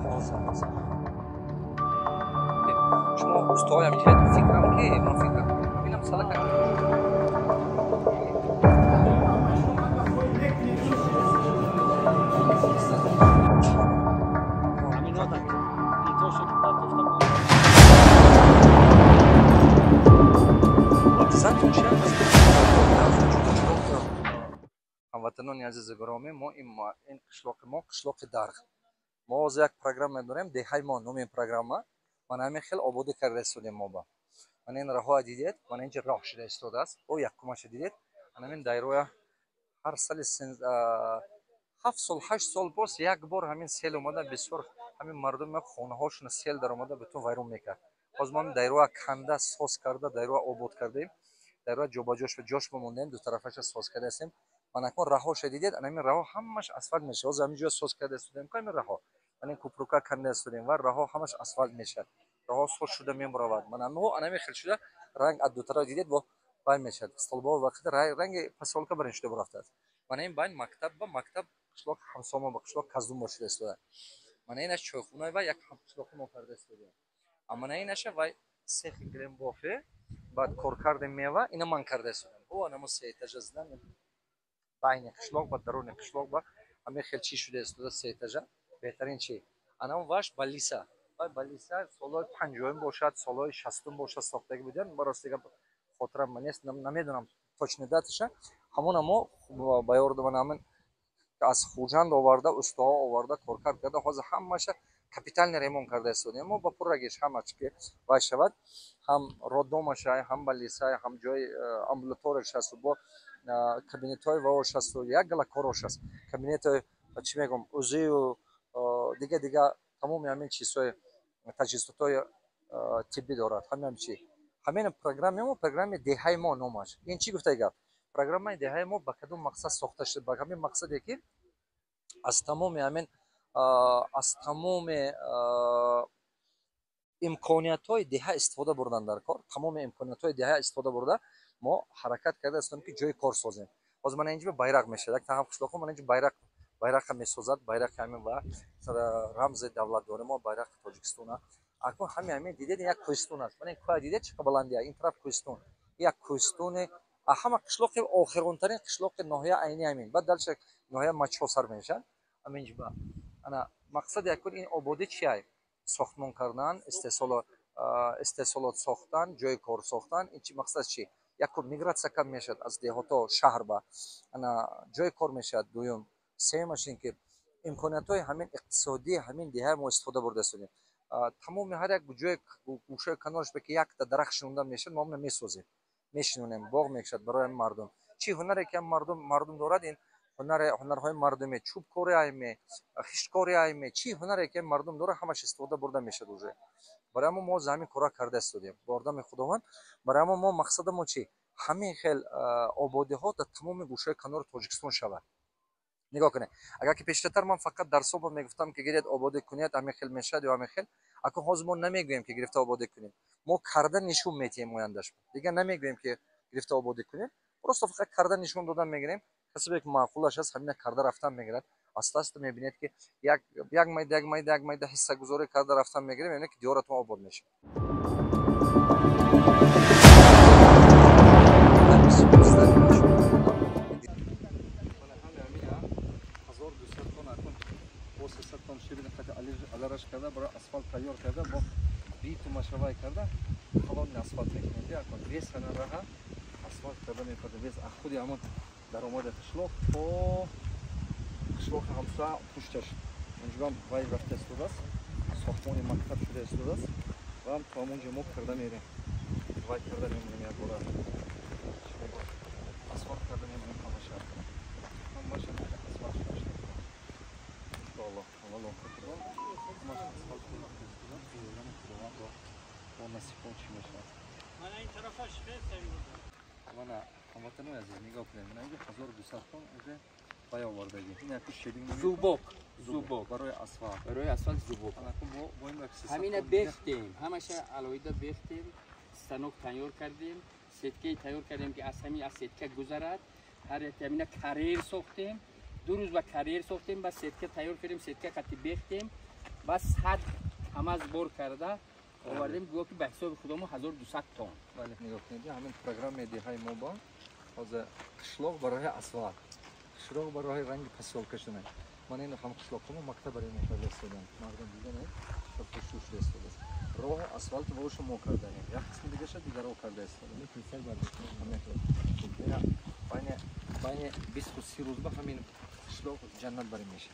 خلاص شما استوای هم جهت فکرم که ما فکرم ببینم سالا کنم هموطنان عزیز گرامی ما این قشلاق ما قشلاق درغ ما از یک پروگرام داریم دههای ما نام این پروگرام من همین خیلی آبادی کرده استودیم ما با من این راه دیدید من اینجا راه شده استود است او یک کمش دیدید من همین دایره هر سال 7 سال 8 سال پس یک بار همین سیل اومده بسیار همین مردم خانه هاشون سیل در اومده بهتون ویرون میکرد باز ما دایره کنده ساز کرده دایره آباد کردیم دایره جابجاش به جاش بموندیم دو طرفش ساز کرده هستیم من اکنون راه شدیدید همین راه همش اسفالت میشه از همینجا ساز کرده استودیم که همین راه من این کوپروکا کنده استودیم و راه همش اسفالت میشه راه ساز شده میمرود من همین خیلی شده رنگ از دو طرف دیدید با بای میشه استلبا وقت رنگ پسولکا برنشته برفته من این باید مکتب با مکتب قشلاق همسامه با قشلاق کزدون باشده استوده من اینش چوخونه و یک قشلاق ما کرده استودیم اما اینش و سه گرم بافه بعد کار کرده میوه اینا من کرده استودیم او انا سه تجزدن بین قشلاق و درون قشلاق با همه خیلی چی شده استوده سه تجه بهترین چی انا واش بالیسا بالیسا سالای 50 باشد سالای 60 باشد ساختگی بودن براستی خاطرم من نیست نمیدونم точно داتشه همون ما با یارد من از خوجند آورده استاد آورده کار کرده حاضر همش کپیتال ریمون کرده استودیم ما با پرگیش همش که وای شود هم رودومش هم بالیسا هم جای امبولاتورش هست با کابینت های واش هست و یک گلا کاروش هست کابینت چی میگم اوزی و دیگه تمام همین چیزهای تجهیزات های طبی دارد همین چی همین پروگرام دههای ما نامش این چی گفته گفت پروگرام دههای ما با کدوم مقصد ساخته شده با همین مقصدی که از تمام همین از تمام امکانیت های دهه استفاده بردن در کار تمام امکانیت های دهه استفاده برده ما حرکت کرده هستیم که جای کار سازیم باز من اینجا bayrak میشه یک طرف قشلاق من اینجا bayrak میسازد bayrak همین و رمز دولت داره ما bayrak تاجیکستان اکنون همین دیدید یک کوهستان است من این کوه دیدید چه بلندیه این طرف کوهستان یک کوهستان همه قشلاق آخرون ترین قشلاق ناحیه عینی همین بعد دلش ناحیه مچو سر میشن همینجا با انا مقصد یکون این آبادی چیه ساختمان کردن استحصالات ساختن جای کار ساختن این چی مقصد چی یک میگراتسیا کم میشد از دهات شهر با انا جای کار میشد دوم سومش این که امکانات های همین اقتصادی همین دهه ما استفاده برده شدیم تمام هر یک جای گوشه کنارش به که یک درخت شنونده میشه ما میسازیم میشنونیم باغ میکشد برای مردم چی هنری که مردم دارد این هنرهای مردمی چوب کاری ایمه خشت کاری ایمه چی هنری که مردم داره همش استفاده برده میشه دوزه برای ما زمین کارا کرده استودیم باردم خداوند برای ما مقصد ما چی همین خیل آبادی ها در تمام گوشه کنار تاجیکستان شود نگاه کنه اگر که پیشتر من فقط در صبح میگفتم که گرید آبادی کنید همین خیل میشد و همین خیل اکنون حاضر ما نمیگوییم که گرفته آبادی کنید ما کردن نشون میتیم مویندش دیگه نمیگوییم که گرفته آبادی کنید درست فقط کردن نشون دادن میگیریم کسی که معقولش هست همین کرده رفتن میگیرد است میبینید که یک میده حصه گذاری کرده رفتن میگیریم یعنی که دیارتون آباد میشه алараш карда барои асфальт тайёр карда бо битум машравай карда халон асфальт мекунем акон вес ана раҳа асфальт карда мекунем вес худи ҳамон даромади қишлоқ то қишлоқи ҳамсоя пушташ онҷоам вай рафта истодааст сохтмони мактаб шуда истодааст ва ҳам то ҳамонҷо мо карда мерем вай карда мемонем як бора асфальт карда мемонем ҳамаша ҳамаша асфальт шудаш иншоаллоҳ аввало насипон чӣ мешавад мана ин тарафаш хеле мана ҳамватанои азиз нигоҳ кунед мана инҷо 1200 тонн уже бай овардагӣ ин яку шелинг зубок барои асфальт зубок ҳамина бехтем ҳамаша алоҳида бехтем станок тайёр кардем сеткаи тайёр кардем ки аз ҳамин аз сетка гузарад ҳар як ҳамина карьер сохтем ду рӯз ба карьер сохтем ба сетка тайёр кардем сетка қати бехтем بس حد هم از بار کرده آوردیم گویا که به حساب خودمون 1200 تن. بله نگاه کنید همین پروگرام دیهای ما با از قشلاق برای اسفالت قشلاق برای رنگ پسال کشیدن من این هم قشلاقمو مکتب برای ما فرستادم مردم دیدن تا پشتش فرستاده راه اسفالت روش ما کردن یک قسم دیگه شد دیگه راه کرده است میتونید سر بین 20 و 30 روز با همین قشلاق جنت برای میشه